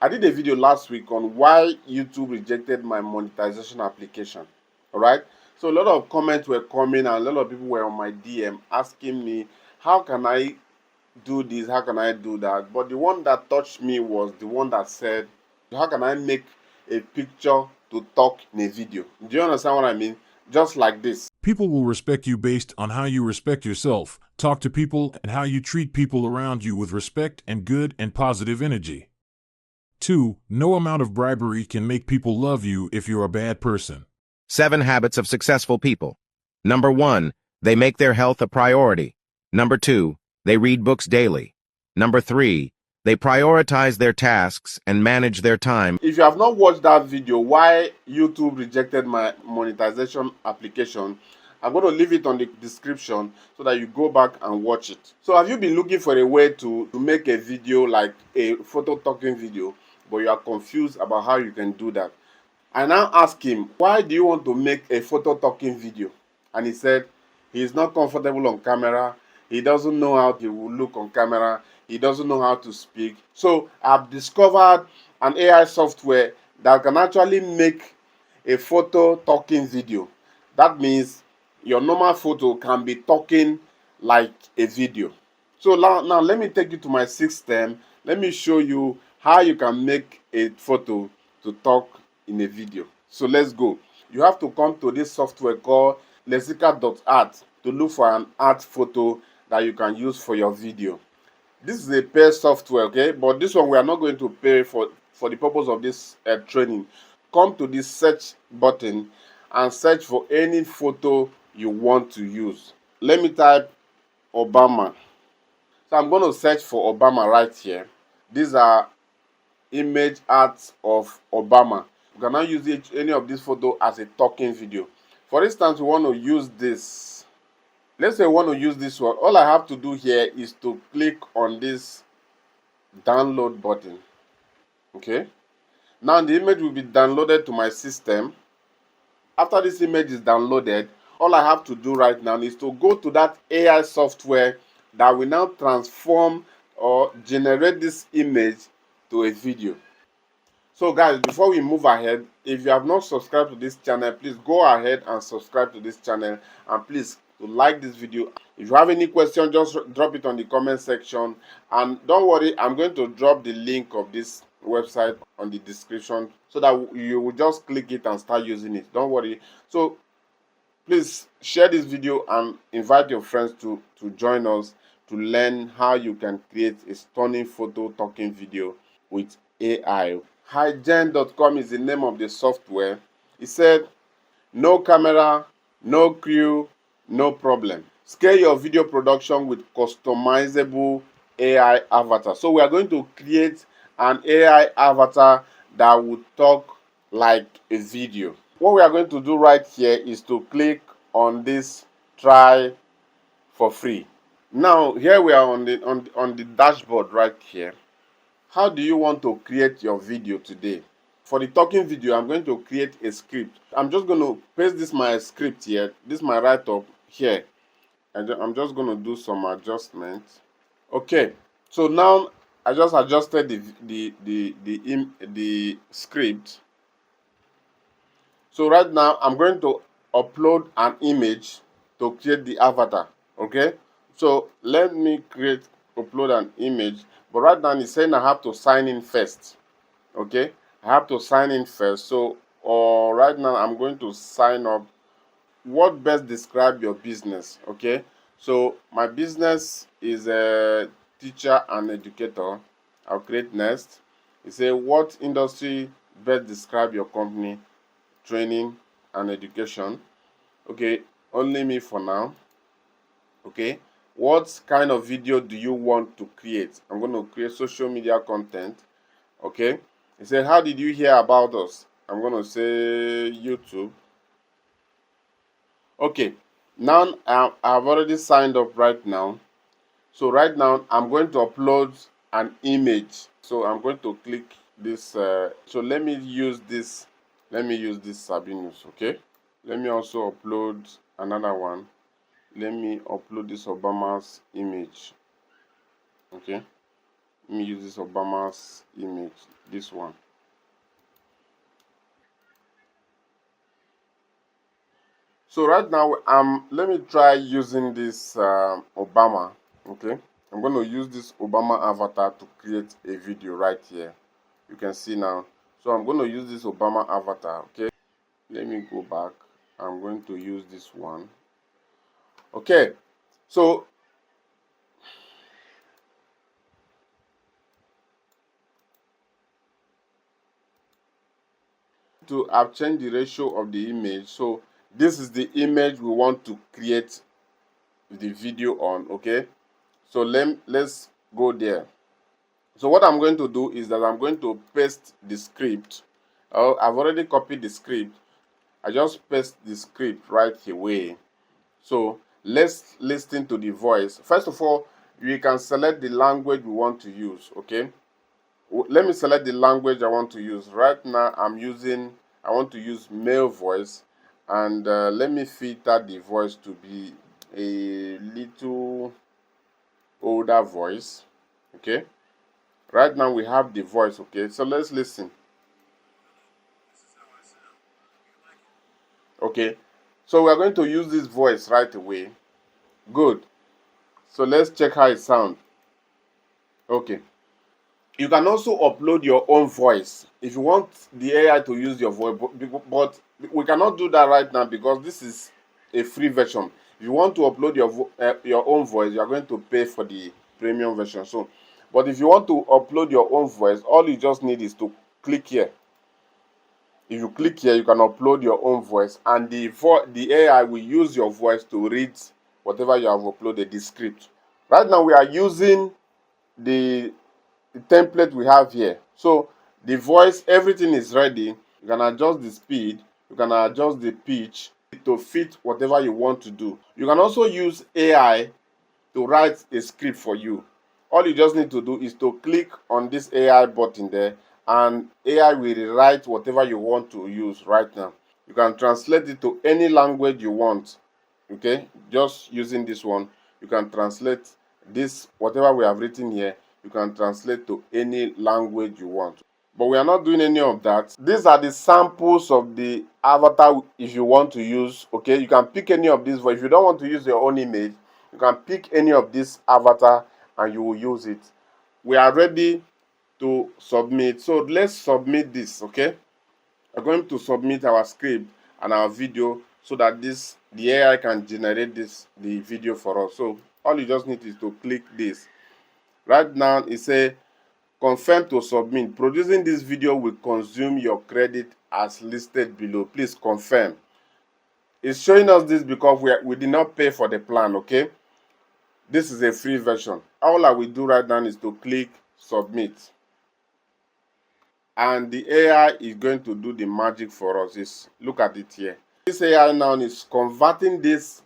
I did a video last week on why YouTube rejected my monetization application. All right. So a lot of comments were coming and a lot of people were on my DM asking me, how can I do this? How can I do that? But the one that touched me was the one that said, how can I make a picture to talk in a video? Do you understand what I mean? Just like this. People will respect you based on how you respect yourself, talk to people, and how you treat people around you with respect and good and positive energy. 2. No amount of bribery can make people love you if you're a bad person. 7 habits of successful people. Number 1, they make their health a priority. Number 2, they read books daily. Number 3, they prioritize their tasks and manage their time. If you have not watched that video, why YouTube rejected my monetization application, I'm going to leave it on the description so that you go back and watch it. So have you been looking for a way to make a video like a photo talking video, but you are confused about how you can do that? I now asked him, why do you want to make a photo talking video? And he said, he's not comfortable on camera. He doesn't know how he will look on camera. He doesn't know how to speak. So I've discovered an AI software that can actually make a photo talking video. That means your normal photo can be talking like a video. So now let me take you to my system. Let me show you how you can make a photo to talk in a video. So let's go. You have to come to this software called Lexika.art to look for an art photo that you can use for your video. This is a paid software, okay? But this one we are not going to pay for the purpose of this training. Come to this search button and search for any photo you want to use. Let me type Obama. So I'm going to search for Obama right here. These are image arts of Obama. You cannot use any of this photo as a talking video. For instance, we want to use this. Let's say we want to use this one. All I have to do here is to click on this download button. Okay. Now the image will be downloaded to my system. After this image is downloaded, all I have to do right now is to go to that AI software that will now transform or generate this image to a video. So guys, before we move ahead, if you have not subscribed to this channel, please go ahead and subscribe to this channel, and please like this video. If you have any question, just drop it on the comment section, and don't worry, I'm going to drop the link of this website on the description so that you will just click it and start using it. Don't worry. So please share this video and invite your friends to join us to learn how you can create a stunning photo talking video with AI. Higen.com is the name of the software. It said, no camera, no crew, no problem. Scale your video production with customizable AI avatar. So we are going to create an AI avatar that will talk like a video. What we are going to do right here is to click on this try for free. Now here we are on the dashboard right here. How do you want to create your video today? For the talking video, I'm going to create a script. I'm just going to paste this my script here. This is my write-up here. And I'm just going to do some adjustments. Okay. So now I just adjusted the script. So right now I'm going to upload an image to create the avatar. Okay. So let me upload an image. But right now it's saying I have to sign in first. Okay, I have to sign in first. So right now I'm going to sign up. What best describe your business? Okay, so my business is a teacher and educator. I'll create next. It says what industry best describe your company? Training and education. Okay, only me for now. Okay, what kind of video do you want to create? I'm going to create social media content. Okay, it said, how did you hear about us? I'm going to say YouTube. Okay, now I've already signed up right now. So right now I'm going to upload an image. So I'm going to click this. So let me use this. Let me use this Sabinus. Okay, let me also upload another one. Let me upload this Obama's image. Okay. Let me use this Obama's image, this one. So right now, let me try using this Obama. Okay, I'm going to use this Obama avatar to create a video right here. You can see now. So I'm going to use this Obama avatar. Okay, let me go back. I'm going to use this one. Okay, so I've changed the ratio of the image. So this is the image we want to create the video on. Okay, so let's go there. So what I'm going to do is that I'm going to paste the script. I've already copied the script. I just paste the script right away. So let's listen to the voice. First of all, you can select the language we want to use. Okay, let me select the language I want to use. Right now I want to use male voice, and let me filter the voice to be a little older voice. Okay, right now we have the voice. Okay, so let's listen. Okay, so we're going to use this voice right away. Good. So let's check how it sounds. Okay, you can also upload your own voice if you want the AI to use your voice, but we cannot do that right now because this is a free version. If you want to upload your own voice, you are going to pay for the premium version. So, but if you want to upload your own voice, all you just need is to click here. If you click here, you can upload your own voice, and the AI will use your voice to read whatever you have uploaded, the script. Right now, we are using the template we have here. So the voice, everything is ready. You can adjust the speed, you can adjust the pitch to fit whatever you want to do. You can also use AI to write a script for you. All you just need to do is to click on this AI button there, and AI will rewrite whatever you want to use right now. You can translate it to any language you want. Okay, just using this one, you can translate this, whatever we have written here, you can translate to any language you want. But we are not doing any of that. These are the samples of the avatar if you want to use. Okay, you can pick any of these, but if you don't want to use your own image, you can pick any of this avatar and you will use it. We are ready to submit. So let's submit this. Okay, we're going to submit our script and our video so that the AI can generate the video for us. So all you just need is to click this. Right now it says confirm to submit. Producing this video will consume your credit as listed below. Please confirm. It's showing us this because we did not pay for the plan. Okay, this is a free version. All I will do right now is to click submit, and the AI is going to do the magic for us. Look at it here. This AI now is converting this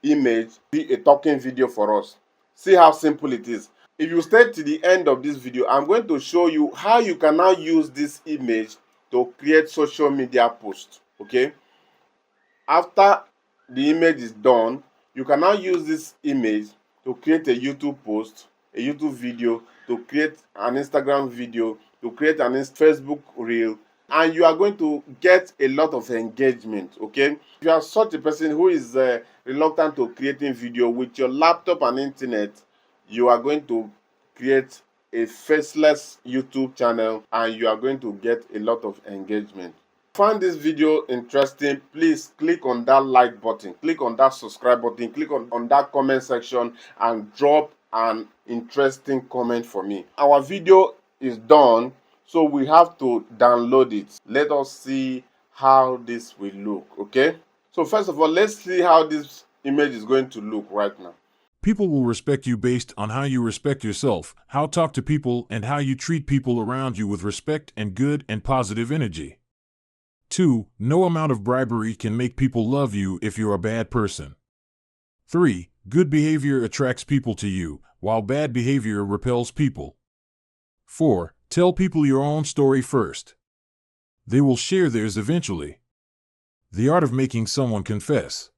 image to be a talking video for us. See how simple it is. If you stay to the end of this video, I'm going to show you how you can now use this image to create social media posts. Okay, after the image is done, you can now use this image to create a YouTube post, a YouTube video, to create an Instagram video, to create an Facebook reel, and you are going to get a lot of engagement. Okay, if you are such a person who is reluctant to creating video with your laptop and internet, you are going to create a faceless YouTube channel and you are going to get a lot of engagement. Find this video interesting, please click on that like button, click on that subscribe button, click on that comment section and drop an interesting comment for me. Our video is done, so we have to download it. Let us see how this will look. Okay, so first of all, let's see how this image is going to look right now. People will respect you based on how you respect yourself, how to talk to people, and how you treat people around you with respect and good and positive energy. 2. No amount of bribery can make people love you if you're a bad person. 3. Good behavior attracts people to you, while bad behavior repels people. 4. Tell people your own story first. They will share theirs eventually. The art of making someone confess.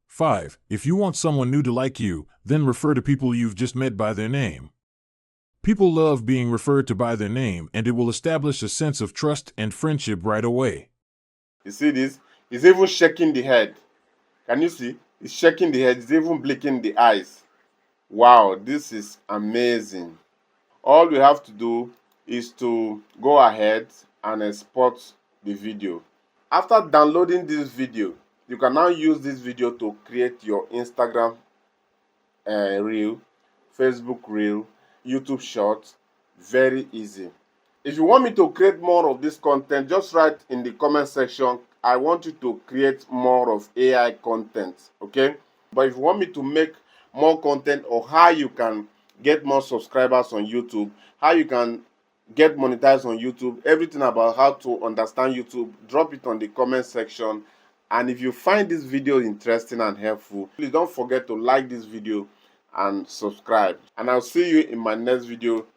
5. If you want someone new to like you, then refer to people you've just met by their name. People love being referred to by their name, and it will establish a sense of trust and friendship right away. You see this? He's even shaking the head. Can you see? He's shaking the head. He's even blinking the eyes. Wow, this is amazing. All we have to do is to go ahead and export the video. After downloading this video, you can now use this video to create your Instagram reel, Facebook reel, YouTube shorts. Very easy. If you want me to create more of this content, just write in the comment section, I want you to create more of AI content, okay? But if you want me to make more content, or how you can get more subscribers on YouTube, how you can get monetized on YouTube, everything about how to understand YouTube, drop it on the comment section. And if you find this video interesting and helpful, please don't forget to like this video and subscribe. And I'll see you in my next video.